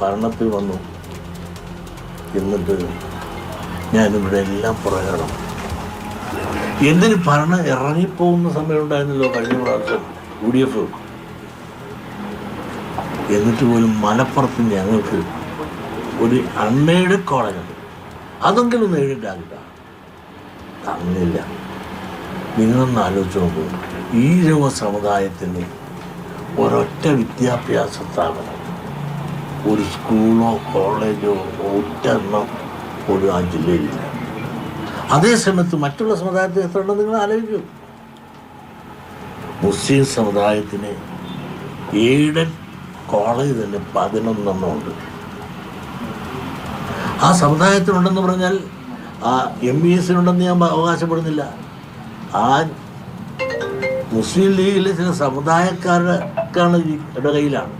ഭരണത്തിൽ വന്നു. എന്നിട്ട് ഞാനിവിടെ എല്ലാം പുറകണം. എന്തിന് ഭരണം ഇറങ്ങിപ്പോകുന്ന സമയം ഉണ്ടായിരുന്നല്ലോ കഴിഞ്ഞ പ്രാവശ്യം UDF. എന്നിട്ട് പോലും മലപ്പുറത്ത് ഞങ്ങൾക്ക് ഒരു അൺഎയ്ഡഡ് കോളേജുണ്ട്, അതെങ്കിലും എയ്ഡഡ് ആകില്ല, തന്നില്ല. നിങ്ങളൊന്ന് ആലോചിച്ച് നോക്കൂ, ഈ യുവ സമുദായത്തിന് ഒരൊറ്റ വിദ്യാഭ്യാസ സ്ഥാപനം, ഒരു സ്കൂളോ കോളേജോ ഒറ്റെണ്ണം ഒരു ആ ജില്ലയിലില്ല. അതേസമയത്ത് മറ്റുള്ള സമുദായത്തിന് എത്ര ഉണ്ടെന്ന് നിങ്ങൾ ആലോചിക്കൂ. മുസ്ലിം സമുദായത്തിന് എയ്ഡഡ് കോളേജ് തന്നെ 11 ഉണ്ട്. ആ സമുദായത്തിനുണ്ടെന്ന് പറഞ്ഞാൽ ആ MBSനുണ്ടെന്ന് ഞാൻ അവകാശപ്പെടുന്നില്ല. ആ മുസ്ലിം ലീഗിലെ ചില സമുദായക്കാർക്കാണ് കയ്യിലാണ്.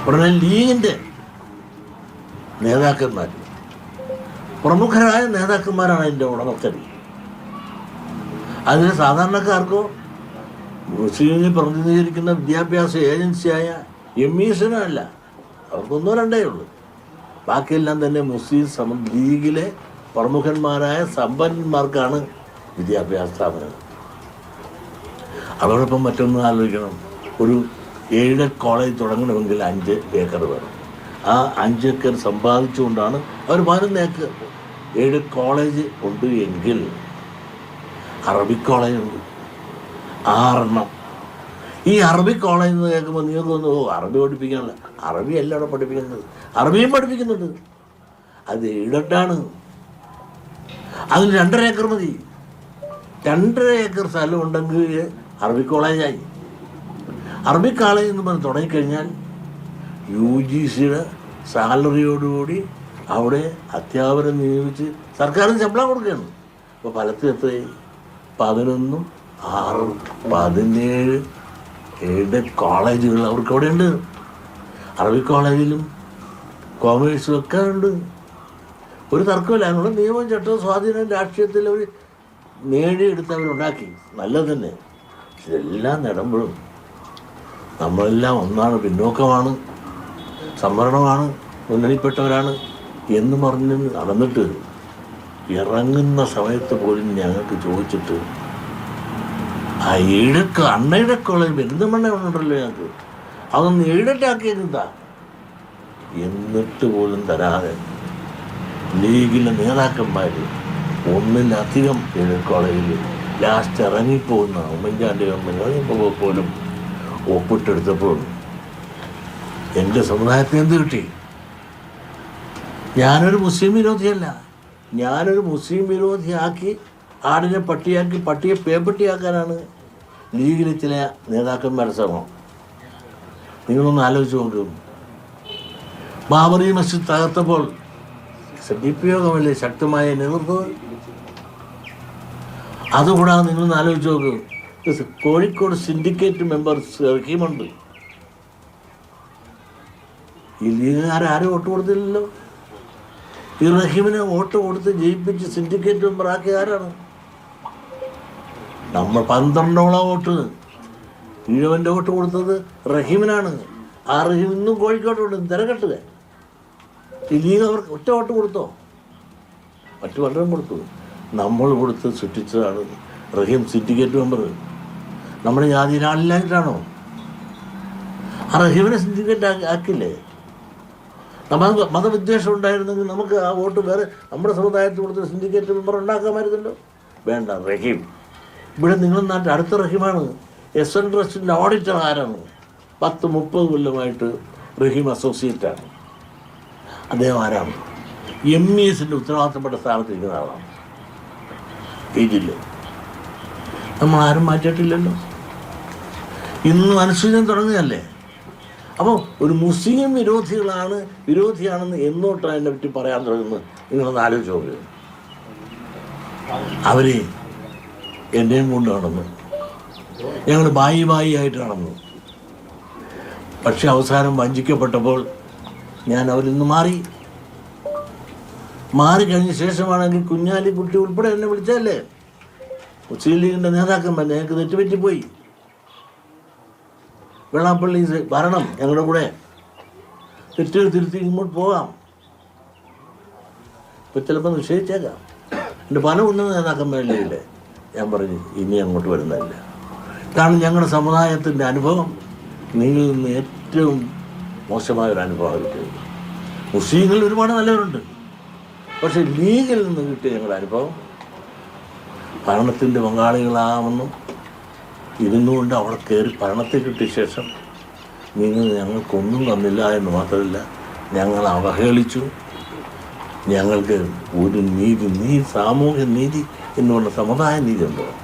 പറഞ്ഞാൽ ലീഗിൻ്റെ നേതാക്കന്മാർ, പ്രമുഖരായ നേതാക്കന്മാരാണ് അതിൻ്റെ ഉടമസ്ഥർ. അതിന് സാധാരണക്കാർക്കോ മുസ്ലിമിനെ പ്രതിനിധീകരിക്കുന്ന വിദ്യാഭ്യാസ ഏജൻസിയായ MBSനല്ല, അവർക്കൊന്നോ രണ്ടേ ഉള്ളൂ. ബാക്കിയെല്ലാം തന്നെ മുസ്ലിം ലീഗിലെ പ്രമുഖന്മാരായ സമ്പന്നന്മാർക്കാണ് വിദ്യാഭ്യാസ സ്ഥാപനം. അതോടൊപ്പം മറ്റൊന്ന് ആലോചിക്കണം, ഒരു എയ്ഡഡ് കോളേജ് തുടങ്ങണമെങ്കിൽ 5 ഏക്കർ വേണം. ആ 5 ഏക്കർ സമ്പാദിച്ചുകൊണ്ടാണ് അവർ 11 ഏക്കർ എയ്ഡഡ് കോളേജ് ഉണ്ട്. എങ്കിൽ അറബിക് കോളേജുണ്ട് 6 ഈ അറബിക് കോളേജ് എന്ന് കേൾക്കുമ്പോൾ നിങ്ങൾക്ക് തോന്നുന്നു അറബി പഠിപ്പിക്കാനല്ല. അറബി അല്ല അവിടെ പഠിപ്പിക്കുന്നത്, അറബിയും പഠിപ്പിക്കുന്നുണ്ട്. അത് എയ്ഡഡാണ്. അതിന് 2.5 ഏക്കർ മതി. 2.5 ഏക്കർ സ്ഥലം ഉണ്ടെങ്കിൽ അറബിക് കോളേജായി. അറബിക് കോളേജ് എന്ന് പറഞ്ഞ് തുടങ്ങിക്കഴിഞ്ഞാൽ UGCയുടെ സാലറിയോടുകൂടി അവിടെ അധ്യാപകരെ നിയമിച്ച് സർക്കാരിന് ശമ്പളം കൊടുക്കുകയാണ്. അപ്പോൾ ഫലത്തിൽ എത്രയായി? 11, 6, 17 എയ്ഡഡ് കോളേജുകൾ അവർക്ക് അവിടെ ഉണ്ട്. അറബിക് കോളേജിലും കോമേഴ്സും ഒക്കെ ഉണ്ട്. ഒരു തർക്കമില്ല. അതിനുള്ള നിയമവും ചട്ടവും സ്വാധീനം രാഷ്ട്രീയത്തിൽ അവർ നേടിയെടുത്തവരുണ്ടാക്കി, നല്ലത് തന്നെ. ഇതെല്ലാം നേടുമ്പോഴും നമ്മളെല്ലാം ഒന്നാണ്, പിന്നോക്കമാണ്, സംവരണമാണ്, മുന്നണിപ്പെട്ടവരാണ് എന്ന് പറഞ്ഞ് നടന്നിട്ട് ഇറങ്ങുന്ന സമയത്ത് പോലും ഞങ്ങൾക്ക് ചോദിച്ചിട്ട് ആ അൺഎയ്ഡഡ് കോളേജ് പെരുന്തമണ്ണ ഉണ്ടല്ലോ ഞങ്ങൾക്ക്, അതൊന്ന് എയ്ഡഡാക്കിയെന്താ എന്നിട്ട് പോലും തരാതെ ലീഗിലെ നേതാക്കന്മാർ ഒന്നിലധികം എയ്ഡഡ് കോളേജിൽ ലാസ്റ്റ് ഇറങ്ങിപ്പോകുന്ന ഉമ്മൻചാണ്ടി ഗവൺമെൻറ് ഇറങ്ങിപ്പോൾ പോലും ഒപ്പിട്ടെടുത്തപ്പോൾ എൻ്റെ സമുദായത്തിന് എന്ത് കിട്ടി? ഞാനൊരു മുസ്ലിം വിരോധിയല്ല. ഞാനൊരു മുസ്ലിം വിരോധിയാക്കി ആടിനെ പട്ടിയാക്കി പട്ടിയെ പേപ്പട്ടിയാക്കാനാണ് ലീഗിലെ ചില നേതാക്കന്മാരുടെ ശ്രമം. നിങ്ങളൊന്ന് ആലോചിച്ച് നോക്കും. ബാബറി മസ്ജിദ് തകർത്തപ്പോൾ CPI യോഗമല്ലേ ശക്തമായ നേതൃത്വം. അതുകൂടാതെ നിങ്ങളൊന്ന് ആലോചിച്ച് നോക്കും. കോഴിക്കോട് സിൻഡിക്കേറ്റ് മെമ്പർ റഹീമുണ്ട്. ഈ ലീഗുകാരും വോട്ട് കൊടുത്തില്ലല്ലോ. ഈ റഹീമിനെ വോട്ട് കൊടുത്ത് ജയിപ്പിച്ച് സിൻഡിക്കേറ്റ് മെമ്പർ ആക്കിയ ആരാണ്? നമ്മൾ 12 വോട്ട് ഈഴവൻ്റെ വോട്ട് കൊടുത്തത് റഹീമിനാണ്. ആ റഹീം ഇന്നും കോഴിക്കോട്ടുണ്ട്. തിരക്കെട്ടുക. ഈ ലീഗ് അവർക്ക് ഒറ്റ വോട്ട് കൊടുത്തോ? മറ്റു പലരും കൊടുത്തു. നമ്മൾ കൊടുത്ത് സൃഷ്ടിച്ചതാണ് റഹീം സിൻഡിക്കേറ്റ് മെമ്പർ. നമ്മുടെ ജാതിയിൽ ആളില്ലായിട്ടാണോ? ആ റഹീമിനെ സിൻഡിക്കേറ്റ് ആക്കില്ലേ? മതവിദ്വേഷം ഉണ്ടായിരുന്നെങ്കിൽ നമുക്ക് ആ വോട്ട് വേറെ നമ്മുടെ സമുദായത്തിൽ കൊടുത്ത് സിൻഡിക്കേറ്റ് മെമ്പർ ഉണ്ടാക്കാമായിരുന്നല്ലോ. വേണ്ട, റഹീം. ഇവിടെ നിങ്ങളുടെ നാട്ടിൽ അടുത്ത റഹീമാണ്. SN ട്രസ്റ്റിൻ്റെ ഓഡിറ്റർ ആരാണ്? 10-30 കൊല്ലമായിട്ട് റഹീം അസോസിയേറ്റാണ്. അദ്ദേഹം ആരാണ്? MESൻ്റെ ഉത്തരവാദിത്തപ്പെട്ട സ്ഥാനത്തിരിക്കുന്ന ആളാണ്. ഈ ജില്ല നമ്മൾ ആരും മാറ്റിയിട്ടില്ലല്ലോ. ഇന്ന് അനുസൂചന തുടങ്ങുകയല്ലേ. അപ്പോൾ ഒരു മുസ്ലിം വിരോധിയാണെന്ന് എന്നോട്ടാണ് അതിനെ പറ്റി പറയാൻ തുടങ്ങുന്നത്. നിങ്ങളൊന്ന് ആലോചിച്ച് നോക്കുക. അവർ എന്നെയും കൊണ്ട് നടന്നു, ഞങ്ങൾ ബായി ആയിട്ട് നടന്നു. പക്ഷെ അവസാനം വഞ്ചിക്കപ്പെട്ടപ്പോൾ ഞാൻ അവരിൽ നിന്ന് മാറിക്കഴിഞ്ഞ ശേഷമാണെങ്കിൽ കുഞ്ഞാലിക്കുട്ടി ഉൾപ്പെടെ എന്നെ വിളിച്ചതല്ലേ. മുസ്ലിം ലീഗിൻ്റെ നേതാക്കന്മാർ ഞങ്ങൾക്ക് തെറ്റുപറ്റിപ്പോയി. വെള്ളാപ്പള്ളി ഭരണം ഞങ്ങളുടെ കൂടെ തെറ്റുകൾ തിരുത്തി ഇങ്ങോട്ട് പോകാം. ഇപ്പം ചിലപ്പോൾ നിശ്ചയിച്ചേക്കാം. എൻ്റെ പല ഉന്നത നേതാക്കന്മാരില്ലേ ഞാൻ പറഞ്ഞു ഇനി അങ്ങോട്ട് വരുന്നില്ല. കാരണം ഞങ്ങളുടെ സമുദായത്തിൻ്റെ അനുഭവം നിങ്ങളിൽ നിന്ന് ഏറ്റവും മോശമായൊരു അനുഭവമായിരിക്കും. മുസ്ലിങ്ങളിൽ ഒരുപാട് നല്ലവരുണ്ട്, പക്ഷെ ലീഗിൽ നിന്ന് കിട്ടിയ ഞങ്ങളുടെ അനുഭവം ഭരണത്തിൻ്റെ പങ്കാളികളാമെന്നും ഇരുന്നുകൊണ്ട് അവിടെ കയറി ഭരണത്തിൽ കിട്ടിയ ശേഷം നിങ്ങൾ ഞങ്ങൾക്കൊന്നും തന്നില്ല എന്ന് മാത്രമല്ല, ഞങ്ങൾ അവഹേളിച്ചു. ഞങ്ങൾക്ക് ഒരു നീതി സാമൂഹ്യ നീതി എന്ന് പറഞ്ഞ സമുദായ നീതി ഉണ്ടോ?